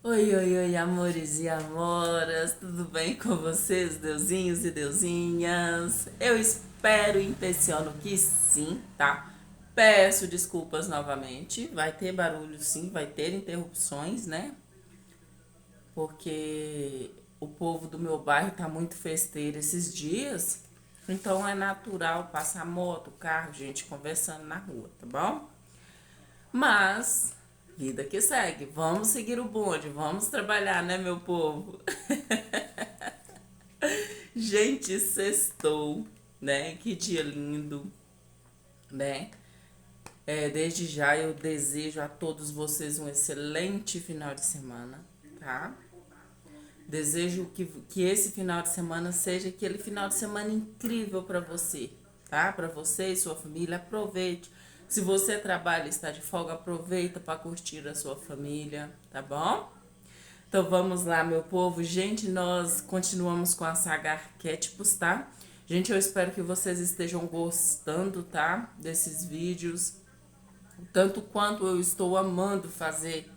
Oi, oi, oi, amores e amoras, tudo bem com vocês, deusinhos e deusinhas? Eu espero e intenciono que sim, tá? Peço desculpas novamente, vai ter barulho sim, vai ter interrupções, né? Porque o povo do meu bairro tá muito festeiro esses dias, então é natural passar moto, carro, gente conversando na rua, tá bom? Mas, vida que segue. Vamos seguir o bonde, vamos trabalhar, né, meu povo? Gente, sextou, né? Que dia lindo, né? Desde já eu desejo a todos vocês um excelente final de semana, tá? Desejo que esse final de semana seja aquele final de semana incrível para você, tá? Para você e sua família, aproveite. Se você trabalha e está de folga, aproveita para curtir a sua família, tá bom? Então vamos lá, meu povo. Gente, nós continuamos com a saga Arquétipos, tá? Gente, eu espero que vocês estejam gostando, tá? Desses vídeos. Tanto quanto eu estou amando fazer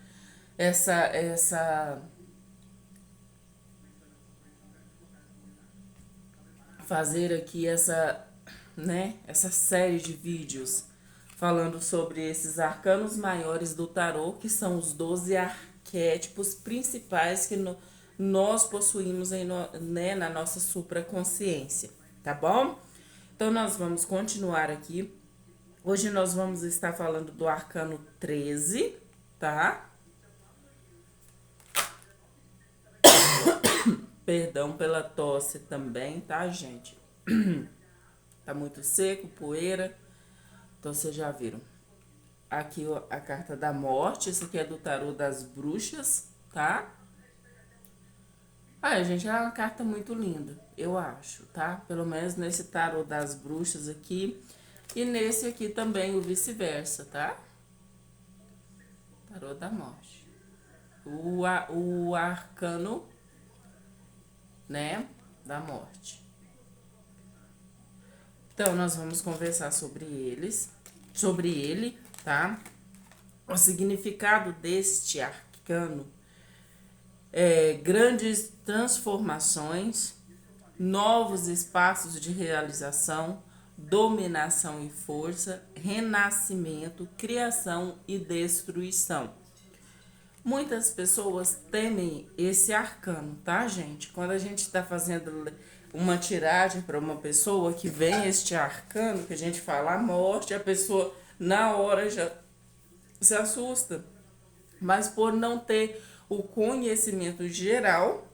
essa fazer aqui essa série de vídeos falando sobre esses arcanos maiores do tarô, que são os 12 arquétipos principais que nós possuímos na nossa supraconsciência, tá bom? Então nós vamos continuar aqui. Hoje nós vamos estar falando do arcano 13, tá? Perdão pela tosse também, tá, gente? Tá muito seco, poeira. Então vocês já viram. Aqui a carta da morte. Esse aqui é do tarô das bruxas, tá? Gente, é uma carta muito linda, eu acho, tá? Pelo menos nesse tarô das bruxas aqui. E nesse aqui também o vice-versa, tá? Tarô da morte. O arcano, né? Da morte. Então, nós vamos conversar sobre ele, tá? O significado deste arcano é grandes transformações, novos espaços de realização, dominação e força, renascimento, criação e destruição. Muitas pessoas temem esse arcano, tá, gente? Quando a gente está fazendo uma tiragem para uma pessoa que vem este arcano, que a gente fala a morte, a pessoa na hora já se assusta. Mas por não ter o conhecimento geral,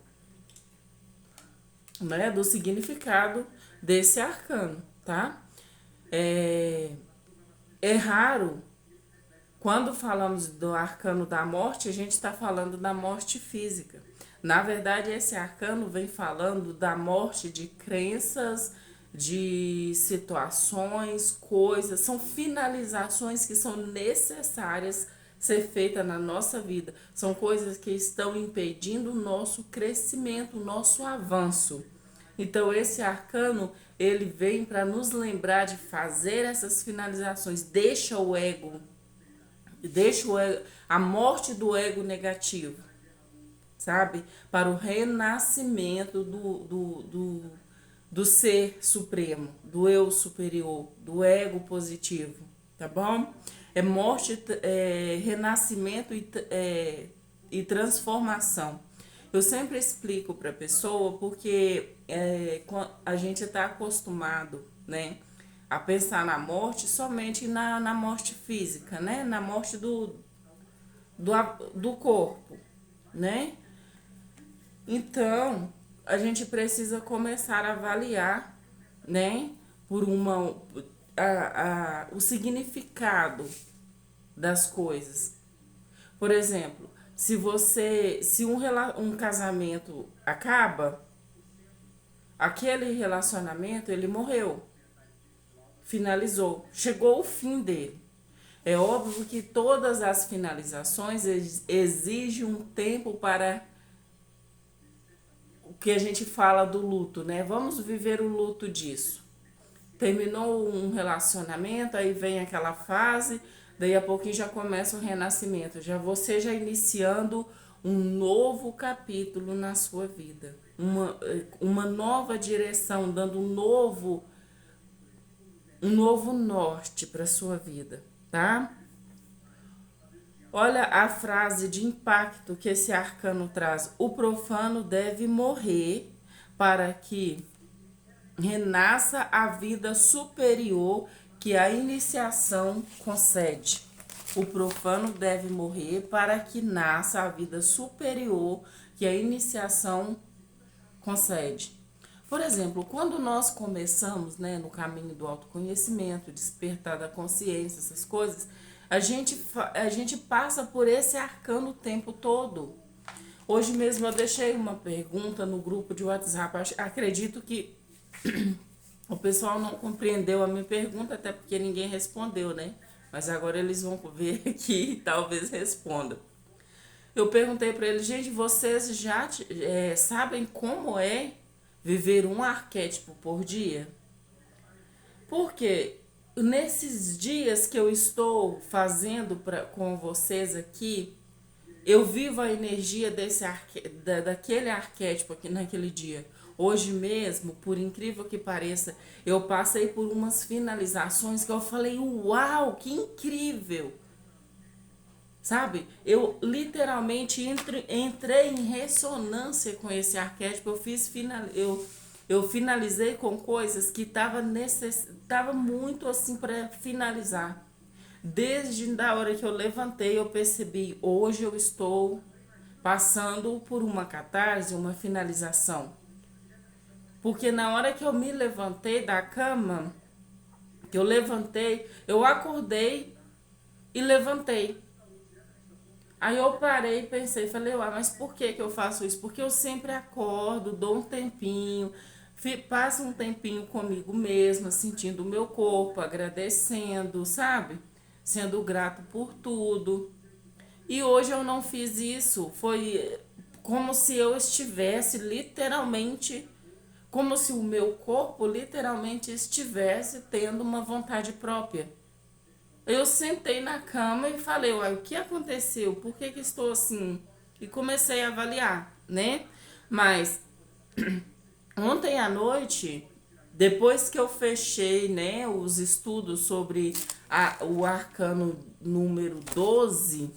né, do significado desse arcano, tá? É raro, quando falamos do arcano da morte, a gente está falando da morte física. Na verdade, esse arcano vem falando da morte de crenças, de situações, coisas, são finalizações que são necessárias ser feitas na nossa vida. São coisas que estão impedindo o nosso crescimento, o nosso avanço. Então esse arcano, ele vem para nos lembrar de fazer essas finalizações. Deixa a morte do ego negativo, sabe? Para o renascimento do ser supremo, do eu superior, do ego positivo, tá bom? É morte, renascimento e transformação. Eu sempre explico para a pessoa porque a gente está acostumado, né, a pensar na morte somente na morte física, né, na morte do, do corpo, né? Então, a gente precisa começar a avaliar, né, por o significado das coisas. Por exemplo, se um casamento acaba, aquele relacionamento ele morreu, finalizou, chegou o fim dele. É óbvio que todas as finalizações exigem um tempo para o que a gente fala do luto, né? Vamos viver o luto disso. Terminou um relacionamento, aí vem aquela fase, daí a pouquinho já começa o renascimento. Já você já iniciando um novo capítulo na sua vida, uma nova direção, dando um novo norte para sua vida, tá? Olha a frase de impacto que esse arcano traz. O profano deve morrer para que renasça a vida superior que a iniciação concede. O profano deve morrer para que nasça a vida superior que a iniciação concede. Por exemplo, quando nós começamos, né, no caminho do autoconhecimento, despertar da consciência, essas coisas, a gente passa por esse arcano o tempo todo. Hoje mesmo eu deixei uma pergunta no grupo de WhatsApp. Acredito que o pessoal não compreendeu a minha pergunta, até porque ninguém respondeu, né? Mas agora eles vão ver aqui e talvez respondam. Eu perguntei para eles, gente, vocês já sabem como é viver um arquétipo por dia? Porque nesses dias que eu estou fazendo com vocês aqui, eu vivo a energia daquele arquétipo aqui naquele dia. Hoje mesmo, por incrível que pareça, eu passei por umas finalizações que eu falei, uau, que incrível! Sabe? Eu literalmente entrei em ressonância com esse arquétipo. Eu finalizei com coisas que tava muito assim para finalizar. Desde a hora que eu levantei, eu percebi, hoje eu estou passando por uma catarse, uma finalização. Porque na hora que eu me levantei da cama, eu acordei e levantei. Aí eu parei e pensei, falei, ué, mas por que eu faço isso? Porque eu sempre acordo, dou um tempinho, passo um tempinho comigo mesma, sentindo o meu corpo, agradecendo, sabe? Sendo grato por tudo. E hoje eu não fiz isso. Foi como se eu estivesse literalmente, como se o meu corpo literalmente estivesse tendo uma vontade própria. Eu sentei na cama e falei, uai, o que aconteceu? Por que estou assim? E comecei a avaliar, né? Mas ontem à noite, depois que eu fechei, né, os estudos sobre o arcano número 12,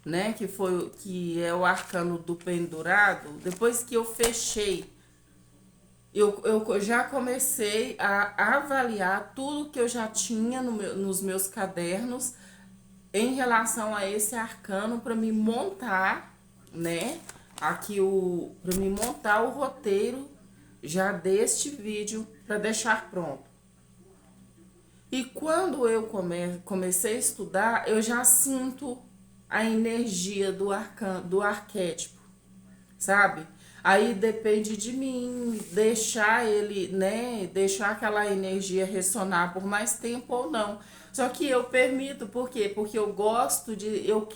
né, que é o arcano do pendurado, depois que eu fechei, eu já comecei a avaliar tudo que eu já tinha nos meus cadernos em relação a esse arcano para me montar, né? Para me montar o roteiro já deste vídeo para deixar pronto. E quando eu comecei a estudar, eu já sinto a energia do arquétipo, sabe? Aí depende de mim deixar ele, né, deixar aquela energia ressonar por mais tempo ou não. Só que eu permito, por quê? Porque eu gosto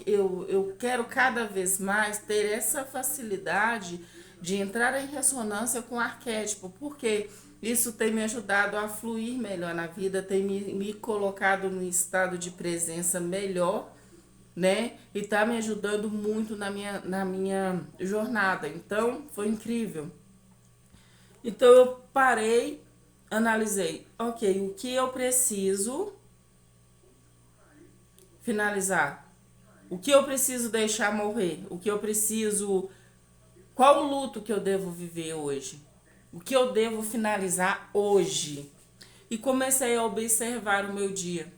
eu quero cada vez mais ter essa facilidade de entrar em ressonância com o arquétipo, porque isso tem me ajudado a fluir melhor na vida, tem me colocado num estado de presença melhor, né? E tá me ajudando muito na minha jornada. Então, foi incrível. Então, eu parei, analisei. Ok, o que eu preciso finalizar? O que eu preciso deixar morrer? O que eu preciso... Qual o luto que eu devo viver hoje? O que eu devo finalizar hoje? E comecei a observar o meu dia.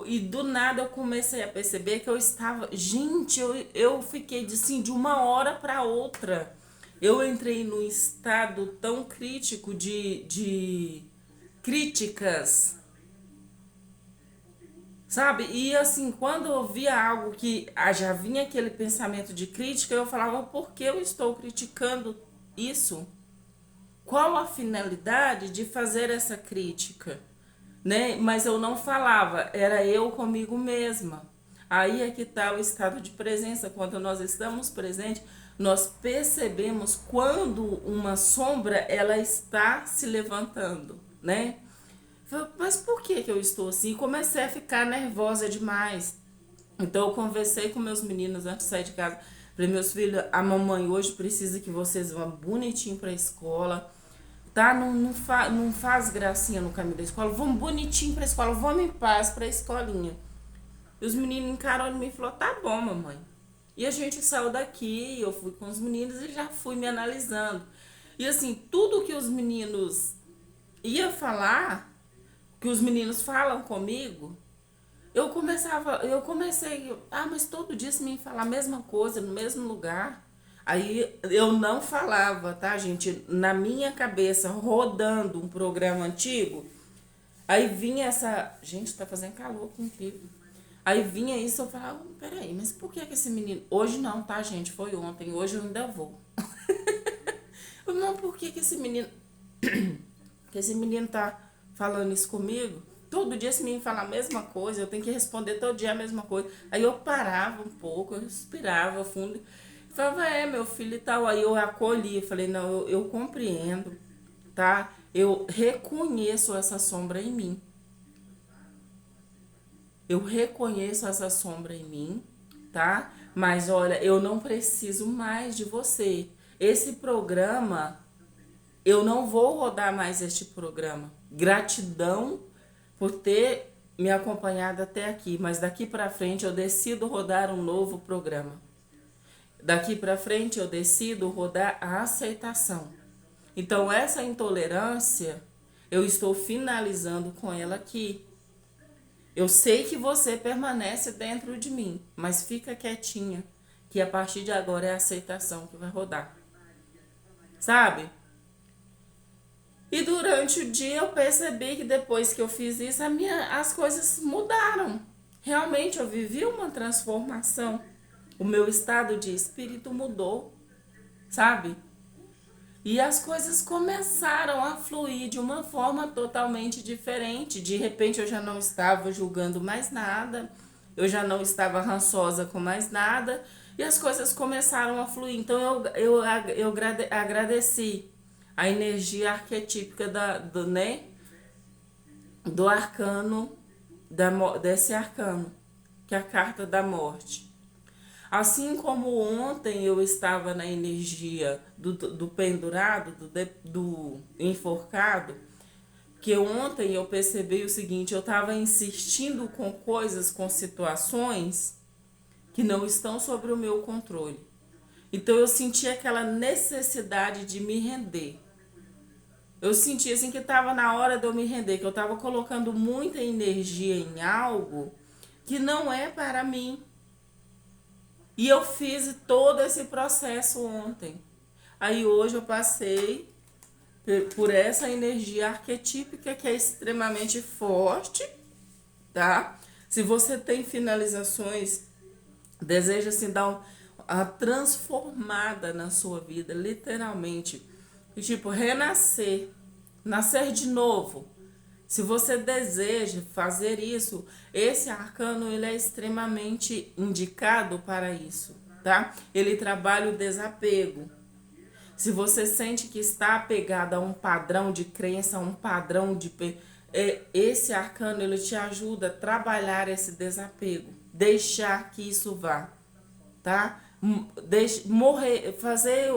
E do nada eu comecei a perceber que eu estava... Gente, eu fiquei assim, de uma hora para outra. Eu entrei num estado tão crítico de críticas, sabe? E assim, quando eu via algo que já vinha aquele pensamento de crítica, eu falava, por que eu estou criticando isso? Qual a finalidade de fazer essa crítica? Né? Mas eu não falava, era eu comigo mesma. Aí é que está o estado de presença. Quando nós estamos presentes, nós percebemos quando uma sombra ela está se levantando, né? Mas por que eu estou assim? Comecei a ficar nervosa demais. Então eu conversei com meus meninos antes de sair de casa. Falei, meus filhos, a mamãe hoje precisa que vocês vão bonitinho pra escola, tá? Não faz gracinha no caminho da escola, vamos bonitinho pra escola, vamos em paz pra escolinha. E os meninos encararam em mim e falaram, tá bom, mamãe. E a gente saiu daqui, eu fui com os meninos e já fui me analisando. E assim, tudo que os meninos ia falar, que os meninos falam comigo, eu comecei, mas todo dia você me fala a mesma coisa, no mesmo lugar. Aí eu não falava, tá, gente? Na minha cabeça, rodando um programa antigo, aí vinha essa. Gente, tá fazendo calor aqui incrível. Aí vinha isso, eu falava, peraí, mas por que esse menino. Hoje não, tá, gente? Foi ontem, hoje eu ainda vou. Não, por que esse menino. Que esse menino tá falando isso comigo? Todo dia esse menino fala a mesma coisa, eu tenho que responder todo dia a mesma coisa. Aí eu parava um pouco, eu respirava fundo. E falava, meu filho e tal. Aí eu acolhi, falei, não, eu compreendo, tá? Eu reconheço essa sombra em mim. Eu reconheço essa sombra em mim, tá? Mas olha, eu não preciso mais de você. Esse programa, eu não vou rodar mais este programa. Gratidão por ter me acompanhado até aqui, mas daqui para frente eu decido rodar um novo programa. Daqui para frente eu decido rodar a aceitação. Então essa intolerância, eu estou finalizando com ela aqui. Eu sei que você permanece dentro de mim, mas fica quietinha, que a partir de agora é a aceitação que vai rodar. Sabe? E durante o dia eu percebi que depois que eu fiz isso, as coisas mudaram. Realmente eu vivi uma transformação. O meu estado de espírito mudou, sabe? E as coisas começaram a fluir de uma forma totalmente diferente. De repente eu já não estava julgando mais nada, eu já não estava rançosa com mais nada, e as coisas começaram a fluir. Então eu agradeci a energia arquetípica do arcano, desse arcano, que é a carta da morte. Assim como ontem eu estava na energia do pendurado, do enforcado, que ontem eu percebi o seguinte, eu estava insistindo com coisas, com situações que não estão sobre o meu controle. Então eu senti aquela necessidade de me render. Eu senti assim que estava na hora de eu me render, que eu estava colocando muita energia em algo que não é para mim. E eu fiz todo esse processo ontem. Aí hoje eu passei por essa energia arquetípica que é extremamente forte, tá? Se você tem finalizações, deseja assim dar uma transformada na sua vida, literalmente, e, tipo renascer, nascer de novo. Se você deseja fazer isso, esse arcano ele é extremamente indicado para isso, tá? Ele trabalha o desapego. Se você sente que está apegado a um padrão de crença, a um padrão de esse arcano ele te ajuda a trabalhar esse desapego, deixar que isso vá, tá? Morrer, fazer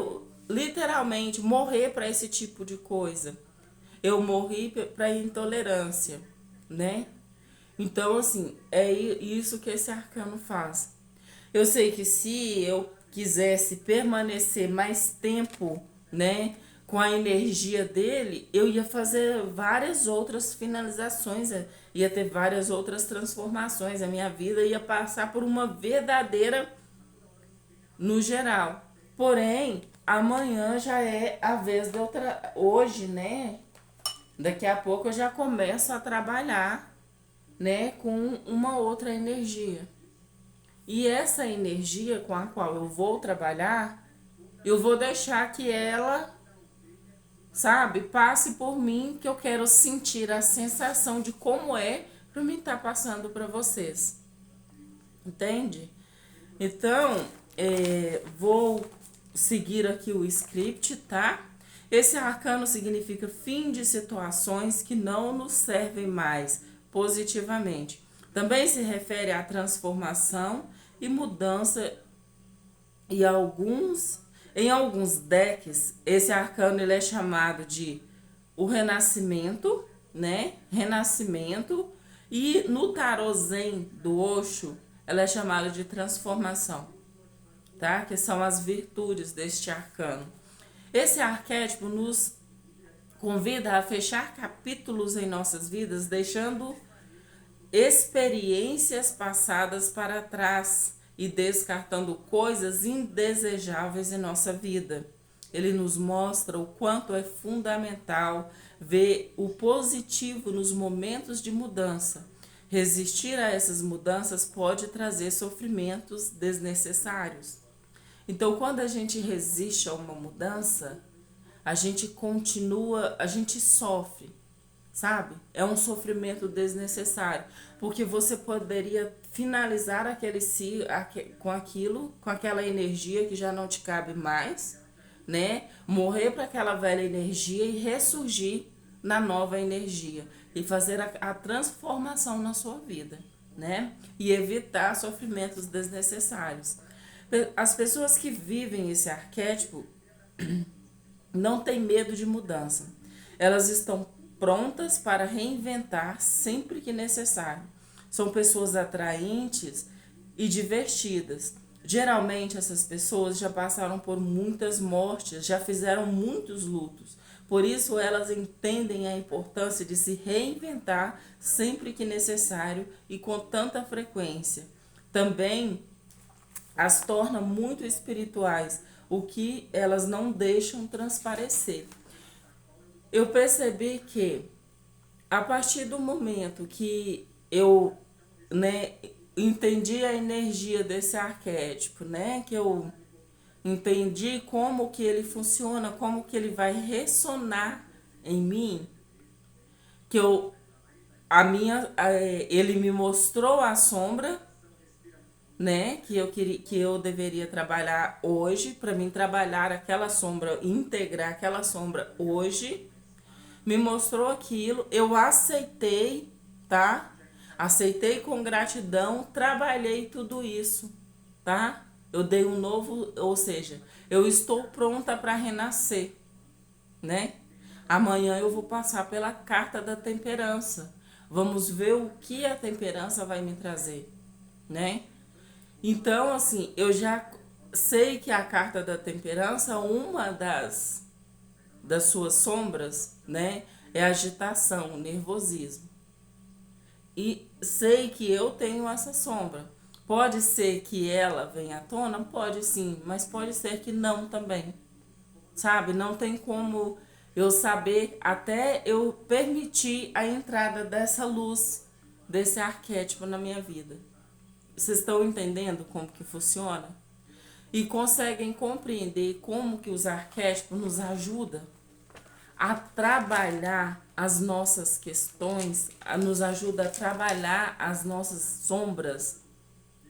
literalmente morrer para esse tipo de coisa. Eu morri para intolerância, né? Então, assim, é isso que esse arcano faz. Eu sei que se eu quisesse permanecer mais tempo, né, com a energia dele, eu ia fazer várias outras finalizações, ia ter várias outras transformações. A minha vida ia passar por uma verdadeira no geral. Porém, amanhã já é a vez de outra. Hoje, né? Daqui a pouco eu já começo a trabalhar, né, com uma outra energia. E essa energia com a qual eu vou trabalhar, eu vou deixar que ela, sabe, passe por mim, que eu quero sentir a sensação de como é para mim estar passando para vocês. Entende? Então, vou seguir aqui o script, tá? Esse arcano significa fim de situações que não nos servem mais positivamente. Também se refere à transformação e mudança E em alguns decks, esse arcano ele é chamado de o renascimento, né? Renascimento. E no tarô Zen do Osho, ela é chamada de transformação, tá? Que são as virtudes deste arcano. Esse arquétipo nos convida a fechar capítulos em nossas vidas, deixando experiências passadas para trás e descartando coisas indesejáveis em nossa vida. Ele nos mostra o quanto é fundamental ver o positivo nos momentos de mudança. Resistir a essas mudanças pode trazer sofrimentos desnecessários. Então, quando a gente resiste a uma mudança, a gente continua, a gente sofre, sabe? É um sofrimento desnecessário, porque você poderia finalizar aquele ciclo com aquilo, com aquela energia que já não te cabe mais, né? Morrer para aquela velha energia e ressurgir na nova energia e fazer a transformação na sua vida, né? E evitar sofrimentos desnecessários. As pessoas que vivem esse arquétipo não têm medo de mudança. Elas estão prontas para reinventar sempre que necessário. São pessoas atraentes e divertidas. Geralmente essas pessoas já passaram por muitas mortes, já fizeram muitos lutos. Por isso elas entendem a importância de se reinventar sempre que necessário e com tanta frequência. Também as torna muito espirituais, o que elas não deixam transparecer. Eu percebi que a partir do momento que eu, né, entendi a energia desse arquétipo, né, que eu entendi como que ele funciona, como que ele vai ressonar em mim, que eu ele me mostrou a sombra, né, que eu deveria trabalhar hoje, para mim trabalhar aquela sombra, integrar aquela sombra hoje. Me mostrou aquilo, eu aceitei, tá? Aceitei com gratidão, trabalhei tudo isso, tá? Eu dei um novo, ou seja, eu estou pronta para renascer, né? Amanhã eu vou passar pela carta da temperança. Vamos ver o que a temperança vai me trazer, né? Então, assim, eu já sei que a carta da temperança, uma das suas sombras, né, é a agitação, o nervosismo. E sei que eu tenho essa sombra. Pode ser que ela venha à tona? Pode sim, mas pode ser que não também. Sabe? Não tem como eu saber até eu permitir a entrada dessa luz, desse arquétipo na minha vida. Vocês estão entendendo como que funciona? E conseguem compreender como que os arquétipos nos ajudam a trabalhar as nossas questões, nos ajuda a trabalhar as nossas sombras,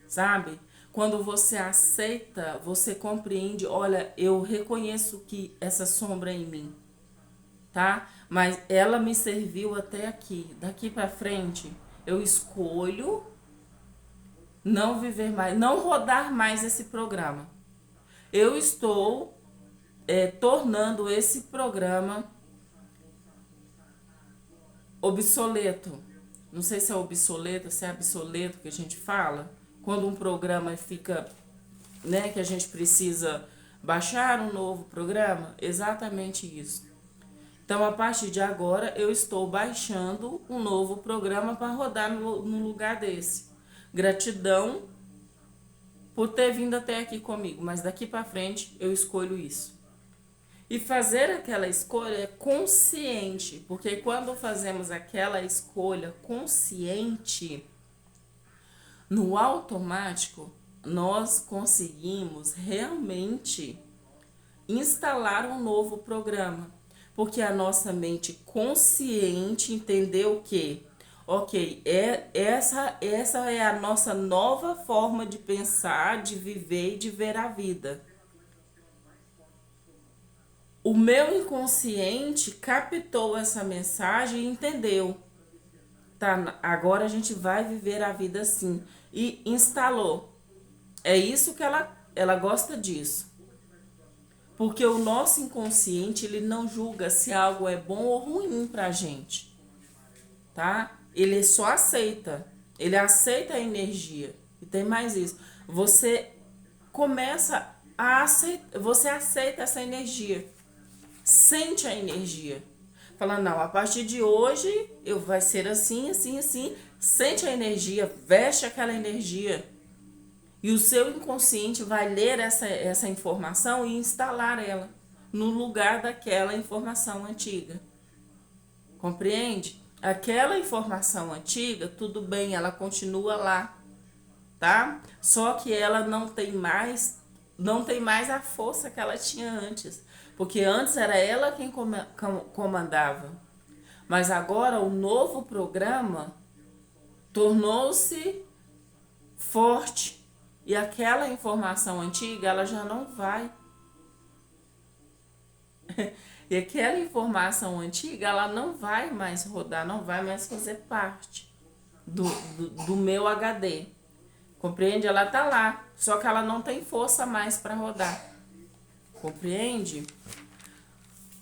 sabe? Quando você aceita, você compreende, olha, eu reconheço que essa sombra é em mim, tá? Mas ela me serviu até aqui. Daqui para frente, eu escolho não viver mais, não rodar mais esse programa. Eu estou tornando esse programa obsoleto. Não sei se é obsoleto, se é obsoleto que a gente fala. Quando um programa fica, né, que a gente precisa baixar um novo programa, exatamente isso. Então, a partir de agora, eu estou baixando um novo programa para rodar no lugar desse. Gratidão por ter vindo até aqui comigo, mas daqui para frente eu escolho isso. E fazer aquela escolha é consciente, porque quando fazemos aquela escolha consciente, no automático, nós conseguimos realmente instalar um novo programa. Porque a nossa mente consciente entendeu que, ok, essa é a nossa nova forma de pensar, de viver e de ver a vida. O meu inconsciente captou essa mensagem e entendeu. Tá, agora a gente vai viver a vida assim. E instalou. É isso que ela ela gosta disso. Porque o nosso inconsciente, ele não julga se algo é bom ou ruim pra gente, tá? Ele só aceita. Ele aceita a energia. E tem mais isso. Você começa a aceitar, você aceita essa energia. Sente a energia. Fala, não, a partir de hoje eu vai ser assim, assim, assim. Sente a energia, veste aquela energia. E o seu inconsciente vai ler essa informação e instalar ela no lugar daquela informação antiga. Compreende? Aquela informação antiga, tudo bem, ela continua lá, tá? Só que ela não tem mais a força que ela tinha antes. Porque antes era ela quem comandava. Mas agora o novo programa tornou-se forte. E aquela informação antiga, ela já não vai. E aquela informação antiga, ela não vai mais rodar, não vai mais fazer parte do meu HD. Compreende? Ela tá lá, só que ela não tem força mais para rodar. Compreende?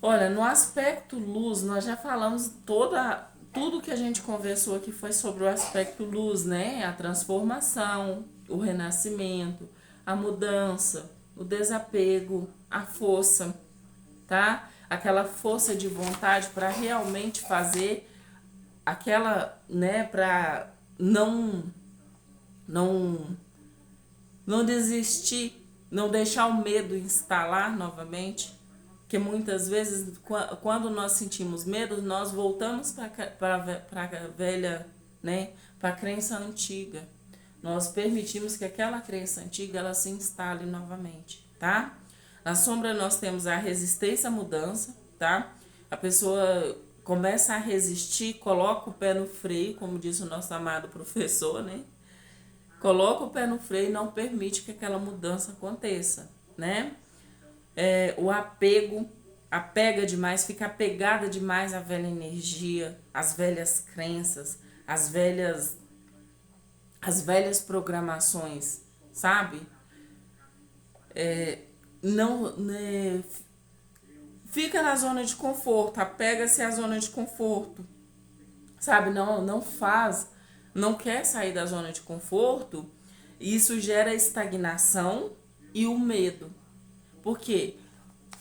Olha, no aspecto luz, nós já falamos tudo que a gente conversou aqui foi sobre o aspecto luz, né? A transformação, o renascimento, a mudança, o desapego, a força, tá? Aquela força de vontade para realmente fazer aquela, né, para não não desistir, não deixar o medo instalar novamente. Porque muitas vezes, quando nós sentimos medo, nós voltamos para a velha, né? Para a crença antiga. Nós permitimos que aquela crença antiga ela se instale novamente, tá? Na sombra nós temos a resistência à mudança, tá? A pessoa começa a resistir, coloca o pé no freio, como disse o nosso amado professor, né? Coloca o pé no freio e não permite que aquela mudança aconteça, né? O apego, apega demais, fica apegada demais à velha energia, às velhas crenças, às velhas programações, sabe? Não, né, fica na zona de conforto, apega-se à zona de conforto, sabe? Não quer sair da zona de conforto, e isso gera estagnação e o medo. Por quê?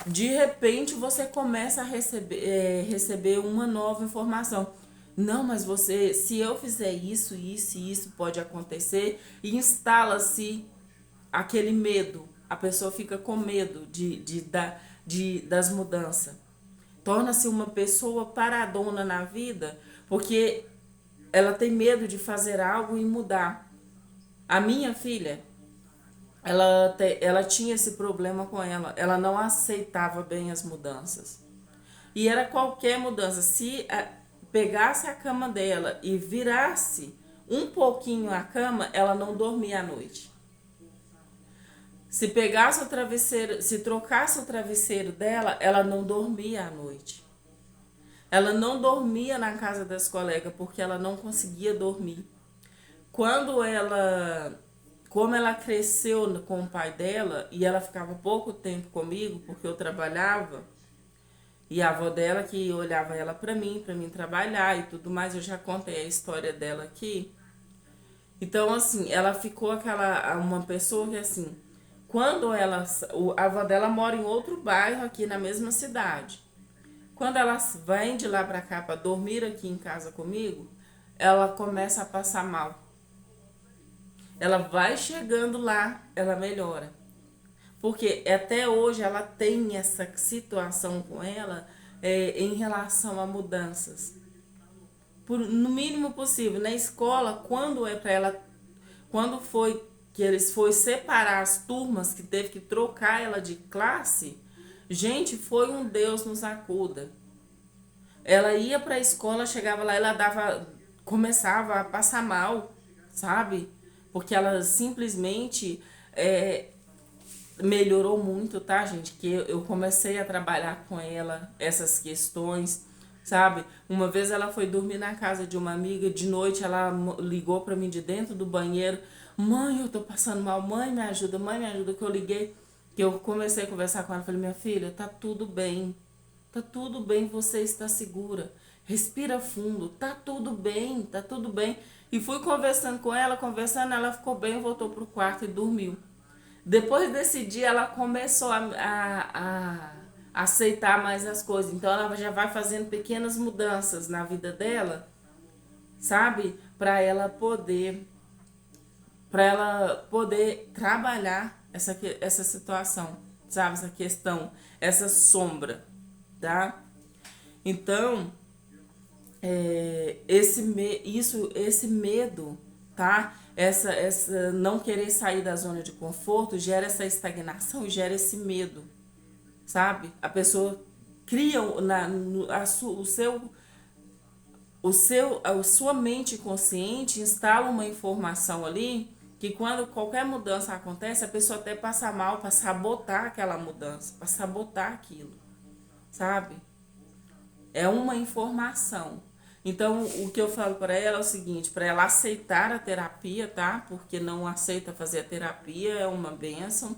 De repente você começa a receber uma nova informação. Não, mas se eu fizer isso, isso e isso pode acontecer, e instala-se aquele medo. A pessoa fica com medo das mudanças. Torna-se uma pessoa paradona na vida, porque ela tem medo de fazer algo e mudar. A minha filha, ela tinha esse problema com ela. Ela não aceitava bem as mudanças. E era qualquer mudança. Se pegasse a cama dela e virasse um pouquinho a cama, ela não dormia à noite. Se pegasse o travesseiro, se trocasse o travesseiro dela, ela não dormia à noite. Ela não dormia na casa das colegas porque ela não conseguia dormir. Como ela cresceu com o pai dela e ela ficava pouco tempo comigo porque eu trabalhava, e a avó dela que olhava ela para mim trabalhar e tudo mais, eu já contei a história dela aqui. Então, assim, ela ficou uma pessoa que, assim, a avó dela mora em outro bairro aqui na mesma cidade. Quando ela vem de lá para cá para dormir aqui em casa comigo, ela começa a passar mal. Ela vai chegando lá, ela melhora. Porque até hoje ela tem essa situação com ela em relação a mudanças. No mínimo possível. Na escola, quando foi que eles foi separar as turmas, que teve que trocar ela de classe, gente, foi um Deus nos acuda. Ela ia para a escola, chegava lá, começava a passar mal, sabe? Porque ela simplesmente melhorou muito, tá, gente? Que eu comecei a trabalhar com ela essas questões, sabe? Uma vez ela foi dormir na casa de uma amiga, de noite ela ligou pra mim de dentro do banheiro: "Mãe, eu tô passando mal, mãe, me ajuda", que eu liguei, que eu comecei a conversar com ela, falei: "Minha filha, tá tudo bem, você está segura, respira fundo, tá tudo bem, tá tudo bem". E fui conversando com ela, conversando, ela ficou bem, voltou pro quarto e dormiu. Depois desse dia, ela começou a aceitar mais as coisas. Então, ela já vai fazendo pequenas mudanças na vida dela, sabe? Para ela poder trabalhar essa situação, sabe? Essa questão, essa sombra, tá? Então, esse medo, tá? Essa não querer sair da zona de conforto gera essa estagnação e gera esse medo, sabe? A pessoa cria a sua mente consciente instala uma informação ali que quando qualquer mudança acontece, a pessoa até passa mal para sabotar aquela mudança, para sabotar aquilo, sabe? É uma informação. Então, o que eu falo para ela é o seguinte, para ela aceitar a terapia, tá? Porque não aceita fazer a terapia, é uma bênção.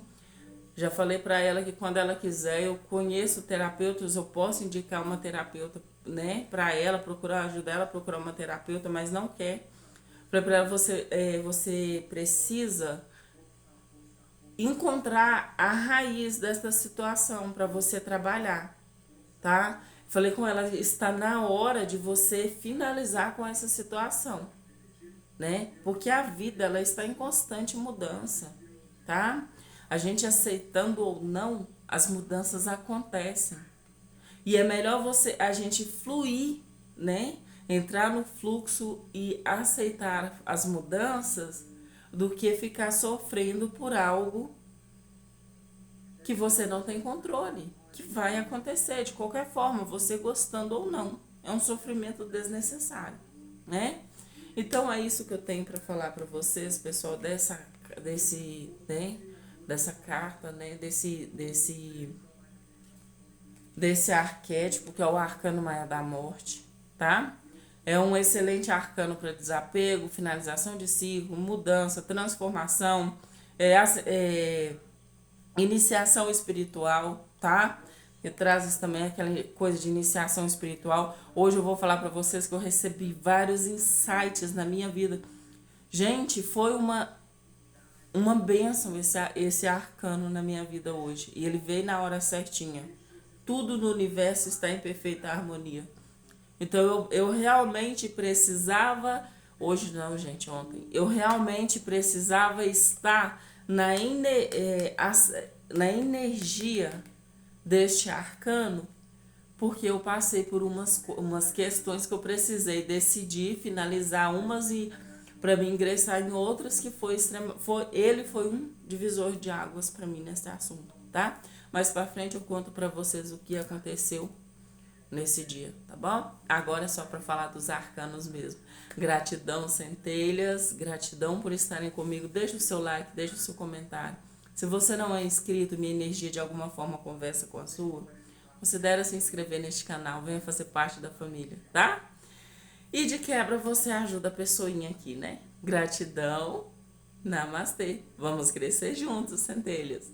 Já falei para ela que quando ela quiser, eu conheço terapeutas, eu posso indicar uma terapeuta, né, para ela, procurar ajudar ela a procurar uma terapeuta, mas não quer. Falei para ela: você precisa encontrar a raiz dessa situação para você trabalhar, tá? Falei com ela: está na hora de você finalizar com essa situação, né? Porque a vida ela está em constante mudança, tá? A gente aceitando ou não, as mudanças acontecem. E é melhor a gente fluir, né? Entrar no fluxo e aceitar as mudanças do que ficar sofrendo por algo que você não tem controle, que vai acontecer de qualquer forma, você gostando ou não. É um sofrimento desnecessário, né? Então é isso que eu tenho para falar para vocês, pessoal, dessa carta, né? Desse arquétipo que é o arcano Maia da Morte, tá? É um excelente arcano para desapego, finalização de ciclo, mudança, transformação, iniciação espiritual, tá? E traz também aquela coisa de iniciação espiritual. Hoje eu vou falar para vocês que eu recebi vários insights na minha vida. Gente, foi uma bênção esse arcano na minha vida hoje. E ele veio na hora certinha. Tudo no universo está em perfeita harmonia. Então eu realmente precisava, hoje não, gente, ontem, eu realmente precisava estar na energia deste arcano, porque eu passei por umas questões que eu precisei decidir, finalizar umas e para mim ingressar em outras que ele foi um divisor de águas para mim nesse assunto, tá? Mais para frente eu conto para vocês o que aconteceu nesse dia, tá bom? Agora é só para falar dos arcanos mesmo. Gratidão, centelhas, gratidão por estarem comigo. Deixa o seu like, deixa o seu comentário. Se você não é inscrito, minha energia de alguma forma conversa com a sua, considere se inscrever neste canal, venha fazer parte da família, tá? E de quebra você ajuda a pessoinha aqui, né? Gratidão, namastê. Vamos crescer juntos, centelhas.